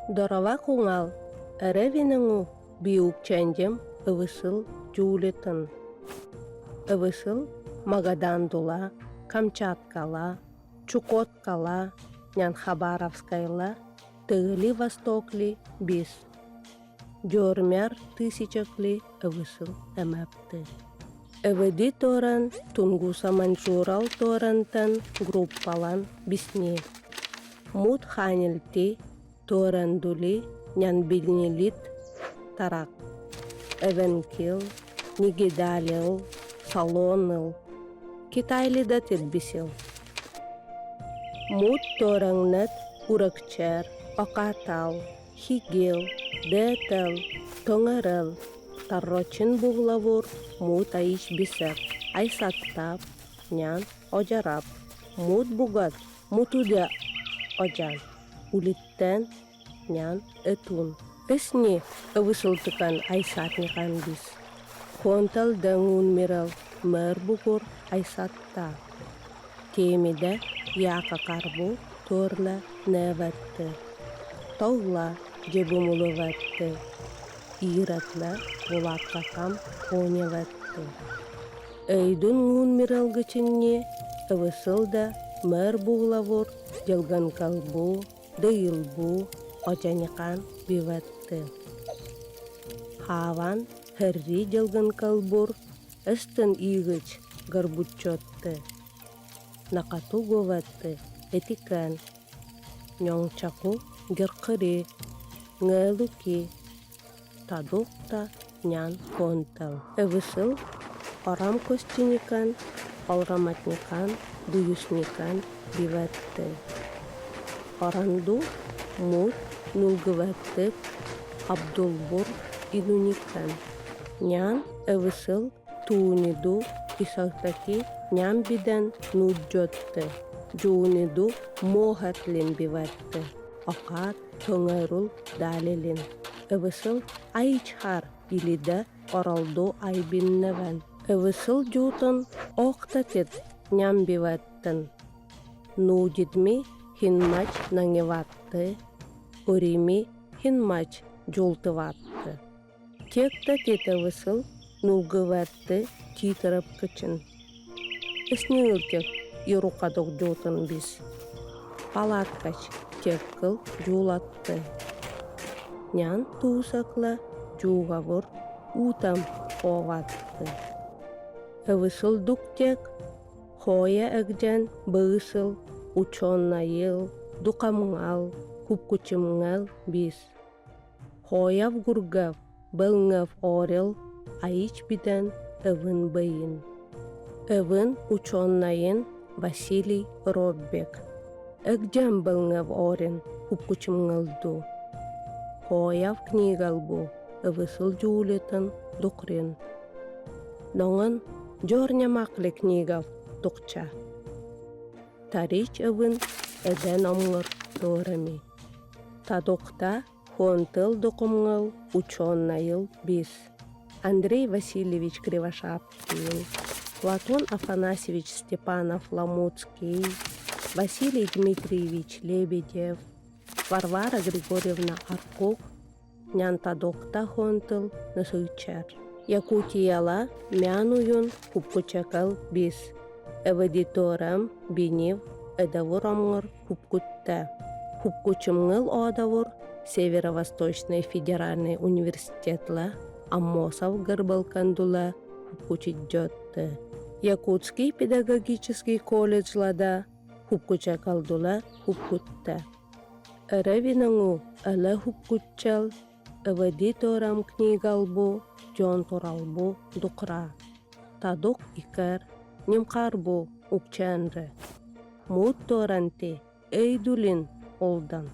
Дорова куңал, әревиніңу биук чәнжем ывысыл жуулетін. Ывысыл Магадан дула, Камчаткала, Чукоткала, нян Хабаровскайла, тыгыли Востокли бис. Жормяр тысячакли ывысыл әмәпті. Өвіді торан Тунгуса Манчурал торантан группалан бисне. Мут ханилти Торандули нян билнелит тарак. Эвенкил, Нигидалил, Салонил, Китайли да тирбисил. Мут торангнет уракчер, Окатал, Хигил, Детел, Тоңарел, Таррочин буглавур, мут аиш бисер, Айсаттап, нян ожарап, мут бугат, мутуда ожан. Улиттен нян этун. Эсни ывысылтыкан айсатникан бис. Хонтал даңун мирал мэр бугур айсатта. Темиде яка карбу торла нэвэтті. Таула жебумулу вэтті. Иратла булакка кам коня вэтті. Эйдун ngун мирал гычынне ывысылда мэр буглавур жалган калбу дыйылбу ожаникан биватты. Хаван херри жалган калбур эстен игыч гарбучотты. Накату говатты этикан. Нёңчаку геркыри ngэлуки тадукта нян контал. Эвысыл орам костюникан, олраматникан, дуюсникан биватты. Оранду мут нулгываттып Абдулбур илуникан. Нян эвысыл тууниду исалтаки нян биден нуджотты. Жууниду мохатлин биватты. Окат тоңарул далилин. Эвысыл айчхар илиде оралду айбинневен. Эвысыл жутын оқтатит нян биваттын. Нудидми хинмач наңеватты, урими хинмач жолтыватты. Текта тета высыл нулгыватты титарып кычын. Эсни ылтек ирукадок жотын бис. Палаткач теккыл жулатты. Нян туусакла жугавур утам оватты. Высыл дуктек хоя эгжен быысыл учоннайыл, дукамыңал, купкучымыңал бис. Хояв гургав, былңав орел, айыч биден өвін бейін. Өвін учоннайын Василий Роббек. Эгжен былңав орен, купкучымыңалду. Хояв книгалбу, өвісыл жуулетін дукрин. Ноңын жорнямақлы книгав дукча. Тарич өвін эден омғыр дорами. Тадокта хонтыл докумғыл учоннайыл бис. Андрей Васильевич Кривошапкин, Платон Афанасьевич Степанов Ламуцкий, Василий Дмитриевич Лебедев, Варвара Григорьевна Аркук, нян тадокта хонтыл насылчар. Якутияла мянуюн купкучакал бис. Эведиторам бинив эдавур омғыр купкутта. Купкучымғыл одавур Северо-Восточный федеральный университетла Аммосов Горбалкандула купкучиджотты. Якутский педагогический колледжлада купкучакалдула купкутта. Эревинаңу әлі купкутчал эведиторам книгалбу жон туралбу дукра. Тадук икар Нимқарбу укчанры. Мут торанти эйдулин олдан.